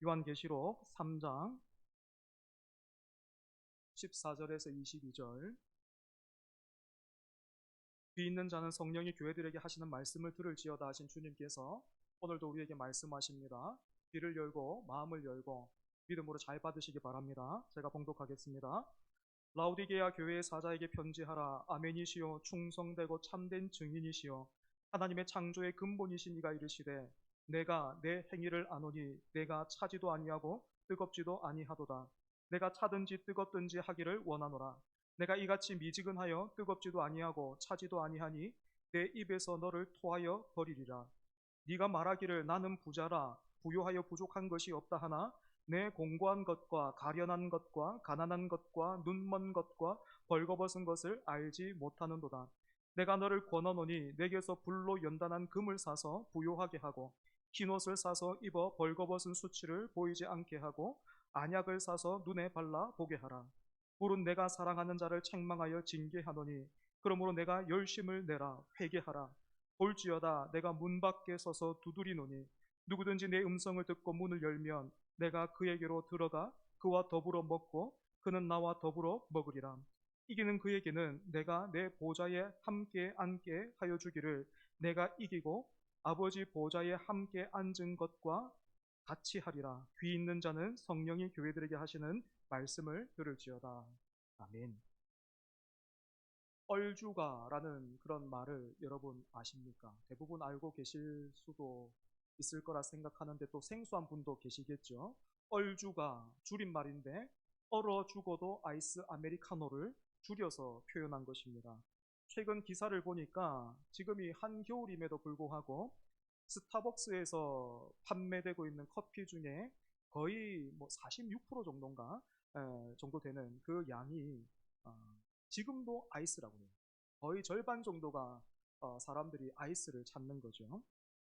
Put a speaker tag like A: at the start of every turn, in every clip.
A: 요한계시록 3장 14절에서 22절. 귀 있는 자는 성령이 교회들에게 하시는 말씀을 들을지어다 하신 주님께서 오늘도 우리에게 말씀하십니다. 귀를 열고 마음을 열고 믿음으로 잘 받으시기 바랍니다. 제가 봉독하겠습니다. 라오디게아 교회의 사자에게 편지하라. 아멘이시요 충성되고 참된 증인이시요 하나님의 창조의 근본이신 이가 이르시되 내가 내 행위를 아노니 내가 차지도 아니하고 뜨겁지도 아니하도다. 내가 차든지 뜨겁든지 하기를 원하노라. 내가 이같이 미지근하여 뜨겁지도 아니하고 차지도 아니하니 내 입에서 너를 토하여 버리리라. 네가 말하기를 나는 부자라 부요하여 부족한 것이 없다 하나 내 공고한 것과 가련한 것과 가난한 것과 눈먼 것과 벌거벗은 것을 알지 못하는도다. 내가 너를 권하노니 내게서 불로 연단한 금을 사서 부요하게 하고 흰옷을 사서 입어 벌거벗은 수치를 보이지 않게 하고 안약을 사서 눈에 발라 보게 하라. 물은 내가 사랑하는 자를 책망하여 징계하노니 그러므로 내가 열심을 내라 회개하라. 볼지어다 내가 문 밖에 서서 두드리노니 누구든지 내 음성을 듣고 문을 열면 내가 그에게로 들어가 그와 더불어 먹고 그는 나와 더불어 먹으리라. 이기는 그에게는 내가 내 보좌에 함께 앉게 하여 주기를 내가 이기고 아버지 보좌에 함께 앉은 것과 같이 하리라. 귀 있는 자는 성령이 교회들에게 하시는 말씀을 들을지어다. 아멘. 얼주가라는 그런 말을 여러분 아십니까? 대부분 알고 계실 수도 있을 거라 생각하는데 또 생소한 분도 계시겠죠. 얼주가 줄임말인데 얼어 죽어도 아이스 아메리카노를 줄여서 표현한 것입니다. 최근 기사를 보니까 지금이 한겨울임에도 불구하고 스타벅스에서 판매되고 있는 커피 중에 거의 뭐 46% 정도인가 정도 되는 그 양이 지금도 아이스라고 해요. 거의 절반 정도가 사람들이 아이스를 찾는 거죠.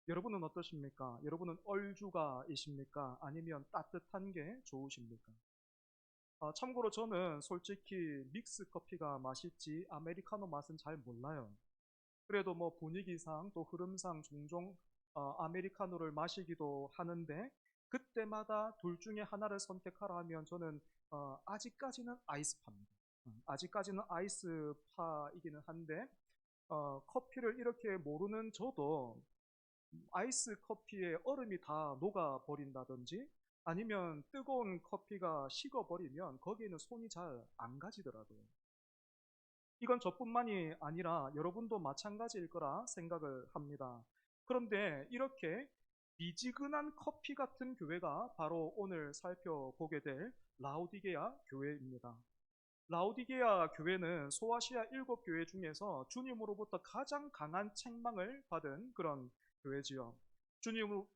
A: 여러분은 어떠십니까? 여러분은 얼주가이십니까? 아니면 따뜻한 게 좋으십니까? 참고로 저는 솔직히 믹스 커피가 맛있지 아메리카노 맛은 잘 몰라요. 그래도 뭐 분위기상 또 흐름상 종종 아메리카노를 마시기도 하는데 그때마다 둘 중에 하나를 선택하라 하면 저는 아직까지는 아이스파입니다. 아직까지는 아이스파이기는 한데 커피를 이렇게 모르는 저도 아이스 커피에 얼음이 다 녹아버린다든지 아니면 뜨거운 커피가 식어버리면 거기에는 손이 잘 안 가지더라고요. 이건 저뿐만이 아니라 여러분도 마찬가지일 거라 생각을 합니다. 그런데 이렇게 미지근한 커피 같은 교회가 바로 오늘 살펴보게 될 라오디게아 교회입니다. 라오디게아 교회는 소아시아 7교회 중에서 주님으로부터 가장 강한 책망을 받은 그런 교회지요.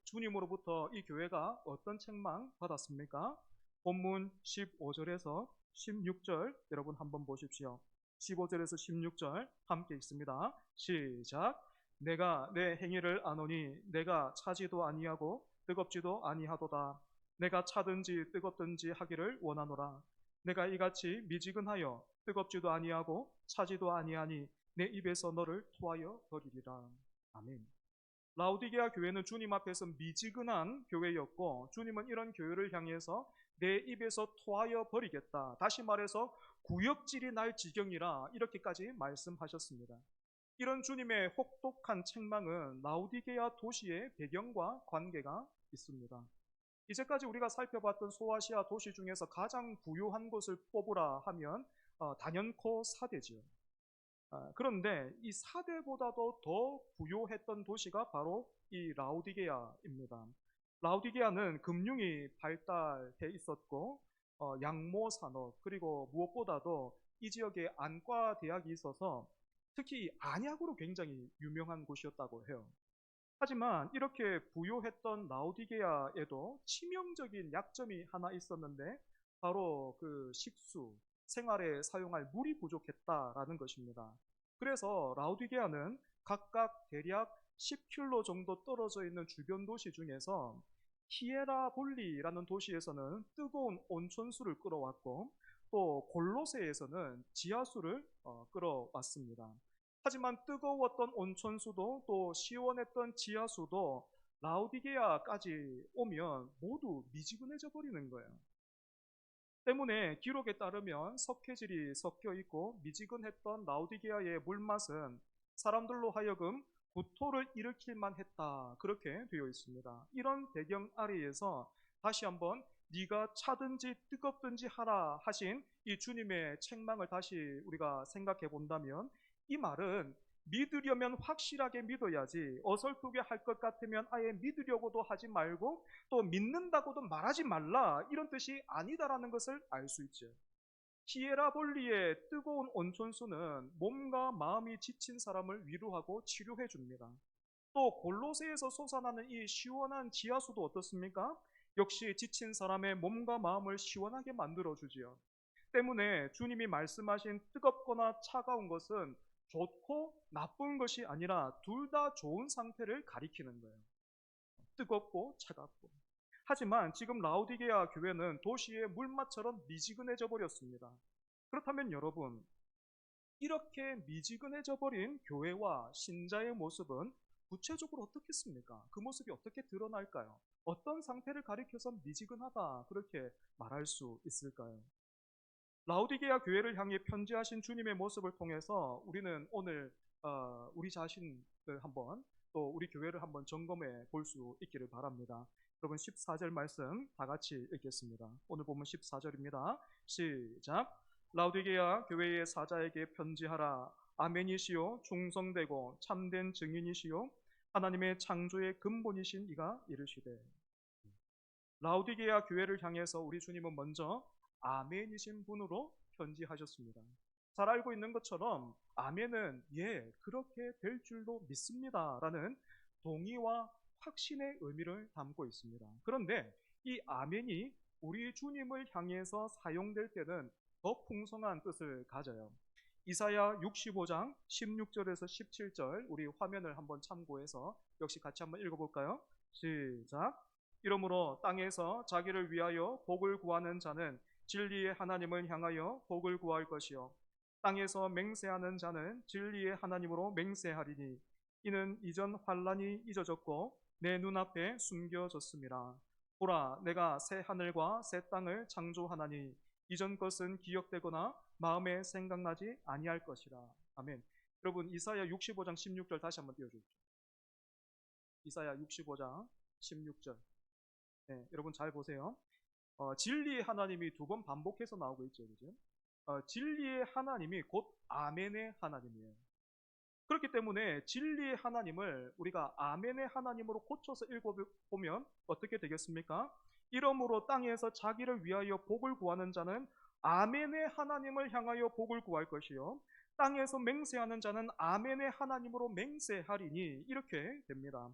A: 주님으로부터 이 교회가 어떤 책망 받았습니까? 본문 15절에서 16절 여러분 한번 보십시오. 15절에서 16절 함께 읽습니다. 시작. 내가 내 행위를 아노니 내가 차지도 아니하고 뜨겁지도 아니하도다. 내가 차든지 뜨겁든지 하기를 원하노라. 내가 이같이 미지근하여 뜨겁지도 아니하고 차지도 아니하니 내 입에서 너를 토하여 버리리라. 아멘. 라오디게아 교회는 주님 앞에서 미지근한 교회였고 주님은 이런 교회를 향해서 내 입에서 토하여 버리겠다. 다시 말해서 구역질이 날 지경이라 이렇게까지 말씀하셨습니다. 이런 주님의 혹독한 책망은 라오디게아 도시의 배경과 관계가 있습니다. 이제까지 우리가 살펴봤던 소아시아 도시 중에서 가장 부유한 곳을 뽑으라 하면 단연코 사대지요. 그런데 이 사대보다도 더 부유했던 도시가 바로 이 라오디게아입니다. 라오디게아는 금융이 발달해 있었고 양모 산업 그리고 무엇보다도 이 지역에 안과 대학이 있어서 특히 안약으로 굉장히 유명한 곳이었다고 해요. 하지만 이렇게 부유했던 라오디게아에도 치명적인 약점이 하나 있었는데 바로 그 식수, 생활에 사용할 물이 부족했다라는 것입니다. 그래서 라오디게아는 각각 대략 10km 정도 떨어져 있는 주변 도시 중에서 히에라볼리라는 도시에서는 뜨거운 온천수를 끌어왔고 또 골로새에서는 지하수를 끌어왔습니다. 하지만 뜨거웠던 온천수도 또 시원했던 지하수도 라오디게아까지 오면 모두 미지근해져 버리는 거예요. 때문에 기록에 따르면 석회질이 섞여 있고 미지근했던 라오디게아의 물맛은 사람들로 하여금 구토를 일으킬만 했다. 그렇게 되어 있습니다. 이런 배경 아래에서 다시 한번 네가 차든지 뜨겁든지 하라 하신 이 주님의 책망을 다시 우리가 생각해 본다면 이 말은 믿으려면 확실하게 믿어야지 어설프게 할 것 같으면 아예 믿으려고도 하지 말고 또 믿는다고도 말하지 말라 이런 뜻이 아니다라는 것을 알 수 있죠. 히에라볼리의 뜨거운 온천수는 몸과 마음이 지친 사람을 위로하고 치료해 줍니다. 또 골로새에서 솟아나는 이 시원한 지하수도 어떻습니까? 역시 지친 사람의 몸과 마음을 시원하게 만들어 주지요. 때문에 주님이 말씀하신 뜨겁거나 차가운 것은 좋고 나쁜 것이 아니라 둘 다 좋은 상태를 가리키는 거예요. 뜨겁고 차갑고. 하지만 지금 라오디게아 교회는 도시의 물맛처럼 미지근해져 버렸습니다. 그렇다면 여러분, 이렇게 미지근해져 버린 교회와 신자의 모습은 구체적으로 어떻겠습니까? 그 모습이 어떻게 드러날까요? 어떤 상태를 가리켜서 미지근하다 그렇게 말할 수 있을까요? 라오디게아 교회를 향해 편지하신 주님의 모습을 통해서 우리는 오늘 우리 자신을 한번 또 우리 교회를 한번 점검해 볼 수 있기를 바랍니다. 여러분 14절 말씀 다 같이 읽겠습니다. 오늘 보면 14절입니다. 시작. 라오디게아 교회의 사자에게 편지하라. 아멘이시요 충성되고 참된 증인이시요 하나님의 창조의 근본이신 이가 이르시되. 라오디게아 교회를 향해서 우리 주님은 먼저 아멘이신 분으로 편지하셨습니다. 잘 알고 있는 것처럼 아멘은 예, 그렇게 될 줄로 믿습니다 라는 동의와 확신의 의미를 담고 있습니다. 그런데 이 아멘이 우리 주님을 향해서 사용될 때는 더 풍성한 뜻을 가져요. 이사야 65장 16절에서 17절 우리 화면을 한번 참고해서 역시 같이 한번 읽어볼까요? 시작. 이러므로 땅에서 자기를 위하여 복을 구하는 자는 진리의 하나님을 향하여 복을 구할 것이요 땅에서 맹세하는 자는 진리의 하나님으로 맹세하리니 이는 이전 환란이 잊어졌고 내 눈앞에 숨겨졌습니다. 보라 내가 새 하늘과 새 땅을 창조하나니 이전 것은 기억되거나 마음에 생각나지 아니할 것이라. 아멘. 여러분 이사야 65장 16절 다시 한번 띄워주십시오. 이사야 65장 16절. 네, 여러분 잘 보세요. 진리의 하나님이 두 번 반복해서 나오고 있죠. 그죠? 진리의 하나님이 곧 아멘의 하나님이에요. 그렇기 때문에 진리의 하나님을 우리가 아멘의 하나님으로 고쳐서 읽어보면 어떻게 되겠습니까? 이러므로 땅에서 자기를 위하여 복을 구하는 자는 아멘의 하나님을 향하여 복을 구할 것이요 땅에서 맹세하는 자는 아멘의 하나님으로 맹세하리니 이렇게 됩니다.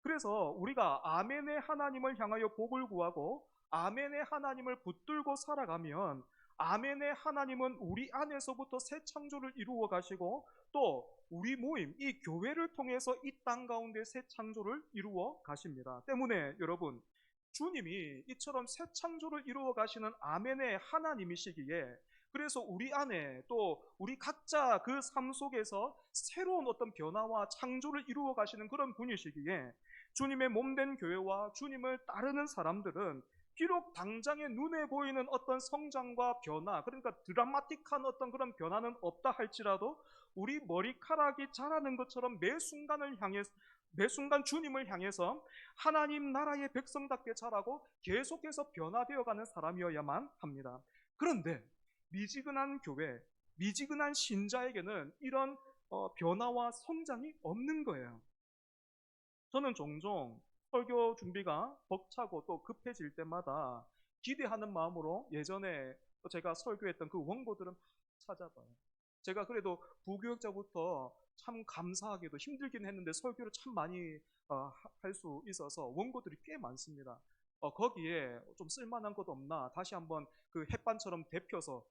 A: 그래서 우리가 아멘의 하나님을 향하여 복을 구하고 아멘의 하나님을 붙들고 살아가면 아멘의 하나님은 우리 안에서부터 새 창조를 이루어 가시고 또 우리 모임, 이 교회를 통해서 이 땅 가운데 새 창조를 이루어 가십니다. 때문에 여러분, 주님이 이처럼 새 창조를 이루어 가시는 아멘의 하나님이시기에 그래서 우리 안에 또 우리 각자 그 삶 속에서 새로운 어떤 변화와 창조를 이루어 가시는 그런 분이시기에 주님의 몸된 교회와 주님을 따르는 사람들은 비록 당장에 눈에 보이는 어떤 성장과 변화, 그러니까 드라마틱한 어떤 그런 변화는 없다 할지라도 우리 머리카락이 자라는 것처럼 매 순간 주님을 향해서 하나님 나라의 백성답게 자라고 계속해서 변화되어가는 사람이어야만 합니다. 그런데 미지근한 교회, 미지근한 신자에게는 이런 변화와 성장이 없는 거예요. 저는 종종 설교 준비가 벅차고 또 급해질 때마다 기대하는 마음으로 예전에 제가 설교했던 그 원고들은 찾아봐요. 제가 그래도 부교육자부터 참 감사하게도 힘들긴 했는데 설교를 참 많이 할 수 있어서 원고들이 꽤 많습니다. 거기에 좀 쓸만한 것 없나 다시 한번 그 햇반처럼 데펴서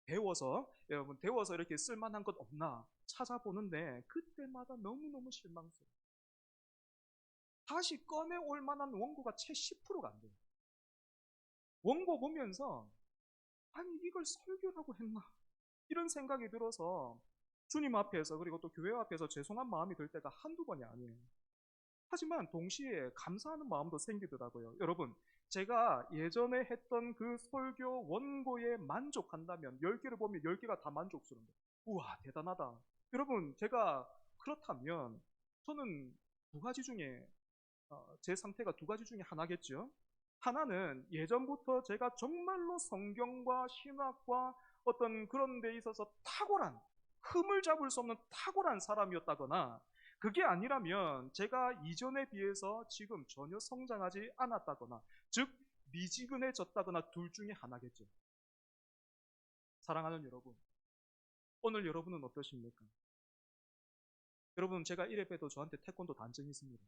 A: 데워서 여러분 데워서 이렇게 쓸만한 것 없나 찾아보는데 그때마다 너무너무 실망스러워요. 다시 꺼내올 만한 원고가 채 10%가 안 돼요. 원고 보면서 아니 이걸 설교라고 했나 이런 생각이 들어서 주님 앞에서 그리고 또 교회 앞에서 죄송한 마음이 들 때가 한두 번이 아니에요. 하지만 동시에 감사하는 마음도 생기더라고요. 여러분, 제가 예전에 했던 그 설교 원고에 만족한다면 10개를 보면 10개가 다 만족스러운 거예요. 우와, 대단하다. 여러분, 제가 그렇다면 저는 두 가지 중에 제 상태가 두 가지 중에 하나겠죠. 하나는 예전부터 제가 정말로 성경과 신학과 어떤 그런 데 있어서 탁월한, 흠을 잡을 수 없는 탁월한 사람이었다거나, 그게 아니라면 제가 이전에 비해서 지금 전혀 성장하지 않았다거나, 즉 미지근해졌다거나 둘 중에 하나겠죠. 사랑하는 여러분, 오늘 여러분은 어떠십니까? 여러분, 제가 이래봬도 저한테 태권도 단점이 있습니다.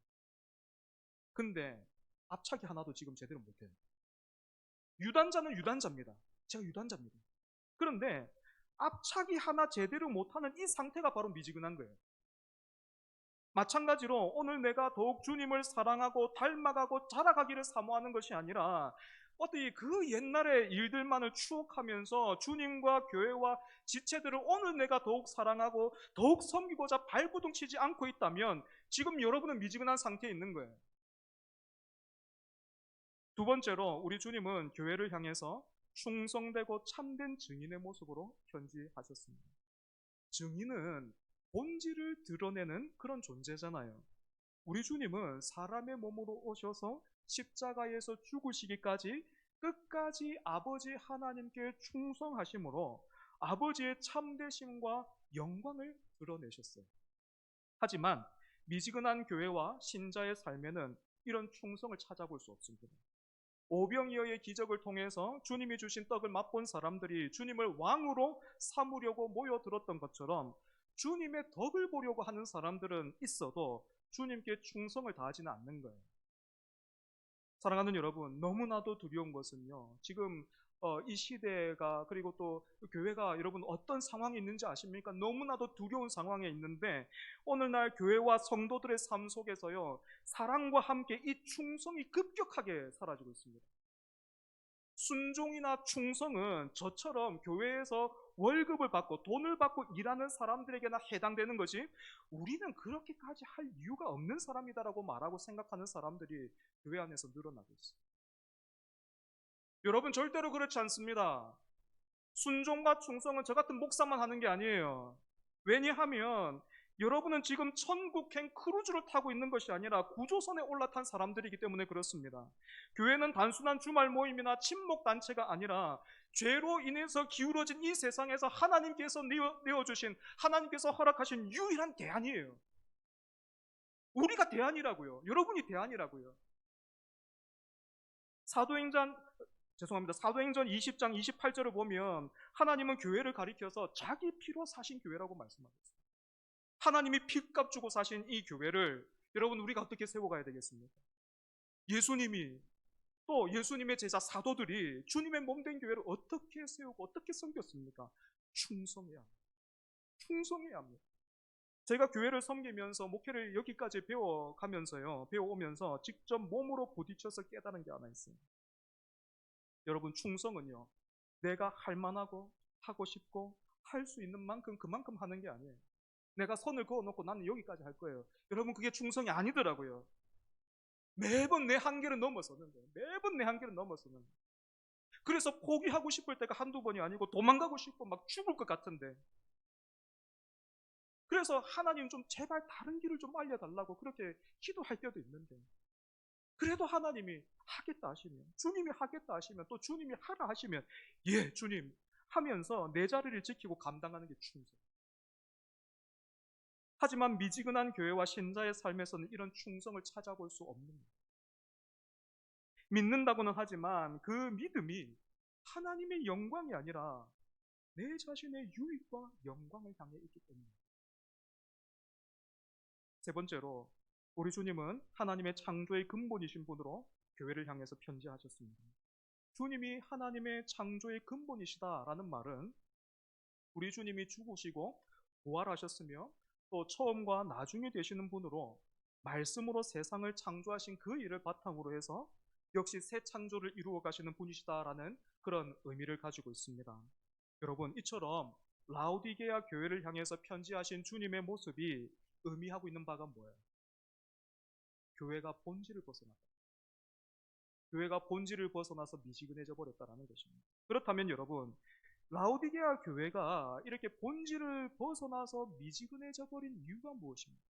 A: 근데 앞차기 하나도 지금 제대로 못해요. 유단자는 유단자입니다. 제가 유단자입니다. 그런데 앞차기 하나 제대로 못하는 이 상태가 바로 미지근한 거예요. 마찬가지로 오늘 내가 더욱 주님을 사랑하고 닮아가고 자라가기를 사모하는 것이 아니라 어떻게 그 옛날의 일들만을 추억하면서 주님과 교회와 지체들을 오늘 내가 더욱 사랑하고 더욱 섬기고자 발버둥 치지 않고 있다면 지금 여러분은 미지근한 상태에 있는 거예요. 두 번째로 우리 주님은 교회를 향해서 충성되고 참된 증인의 모습으로 편지하셨습니다. 증인은 본질을 드러내는 그런 존재잖아요. 우리 주님은 사람의 몸으로 오셔서 십자가에서 죽으시기까지 끝까지 아버지 하나님께 충성하심으로 아버지의 참되심과 영광을 드러내셨어요. 하지만 미지근한 교회와 신자의 삶에는 이런 충성을 찾아볼 수 없습니다. 오병이어의 기적을 통해서 주님이 주신 떡을 맛본 사람들이 주님을 왕으로 삼으려고 모여들었던 것처럼 주님의 덕을 보려고 하는 사람들은 있어도 주님께 충성을 다하지는 않는 거예요. 사랑하는 여러분, 너무나도 두려운 것은요, 지금 이 시대가 그리고 또 교회가 여러분 어떤 상황이 있는지 아십니까? 너무나도 두려운 상황에 있는데 오늘날 교회와 성도들의 삶 속에서요, 사랑과 함께 이 충성이 급격하게 사라지고 있습니다. 순종이나 충성은 저처럼 교회에서 월급을 받고 돈을 받고 일하는 사람들에게나 해당되는 것이, 우리는 그렇게까지 할 이유가 없는 사람이다라고 말하고 생각하는 사람들이 교회 안에서 늘어나고 있어요. 여러분, 절대로 그렇지 않습니다. 순종과 충성은 저 같은 목사만 하는 게 아니에요. 왜냐하면 여러분은 지금 천국행 크루즈를 타고 있는 것이 아니라 구조선에 올라탄 사람들이기 때문에 그렇습니다. 교회는 단순한 주말 모임이나 친목 단체가 아니라 죄로 인해서 기울어진 이 세상에서 하나님께서 내어주신, 하나님께서 허락하신 유일한 대안이에요. 우리가 대안이라고요. 여러분이 대안이라고요. 사도행전 20장 28절을 보면 하나님은 교회를 가리켜서 자기 피로 사신 교회라고 말씀하고 있습니다. 하나님이 피값 주고 사신 이 교회를 여러분 우리가 어떻게 세워가야 되겠습니까? 예수님이, 또 예수님의 제자 사도들이 주님의 몸된 교회를 어떻게 세우고 어떻게 섬겼습니까? 충성해야 합니다. 충성해야 합니다. 제가 교회를 섬기면서 목회를 여기까지 배워오면서 직접 몸으로 부딪혀서 깨달은 게 하나 있어요. 여러분, 충성은요, 내가 할 만하고 하고 싶고 할 수 있는 만큼 그만큼 하는 게 아니에요. 내가 선을 그어놓고 나는 여기까지 할 거예요. 여러분, 그게 충성이 아니더라고요. 매번 내 한계를 넘어서는 거예요. 매번 내 한계를 넘어서는 거예요. 그래서 포기하고 싶을 때가 한두 번이 아니고 도망가고 싶고 막 죽을 것 같은데, 그래서 하나님 좀 제발 다른 길을 좀 알려달라고 그렇게 기도할 때도 있는데, 그래도 하나님이 하겠다 하시면, 주님이 하겠다 하시면, 또 주님이 하라 하시면 예 주님 하면서 내 자리를 지키고 감당하는 게 충성. 하지만 미지근한 교회와 신자의 삶에서는 이런 충성을 찾아볼 수 없는 거예요. 믿는다고는 하지만 그 믿음이 하나님의 영광이 아니라 내 자신의 유익과 영광을 향해 있기 때문입니다. 세 번째로, 우리 주님은 하나님의 창조의 근본이신 분으로 교회를 향해서 편지하셨습니다. 주님이 하나님의 창조의 근본이시다라는 말은 우리 주님이 죽으시고 부활하셨으며 또 처음과 나중에 되시는 분으로 말씀으로 세상을 창조하신 그 일을 바탕으로 해서 역시 새 창조를 이루어 가시는 분이시다라는 그런 의미를 가지고 있습니다. 여러분, 이처럼 라오디게아 교회를 향해서 편지하신 주님의 모습이 의미하고 있는 바가 뭐예요? 교회가 본질을 벗어났다. 교회가 본질을 벗어나서 미지근해져 버렸다라는 것입니다. 그렇다면 여러분, 라오디게아 교회가 이렇게 본질을 벗어나서 미지근해져 버린 이유가 무엇입니까?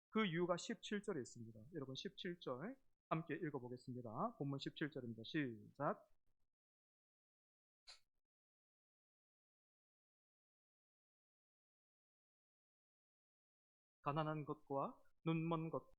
A: 그 이유가 17절에 있습니다. 여러분 17절 함께 읽어보겠습니다. 본문 17절입니다. 시작. 가난한 것과 눈먼 것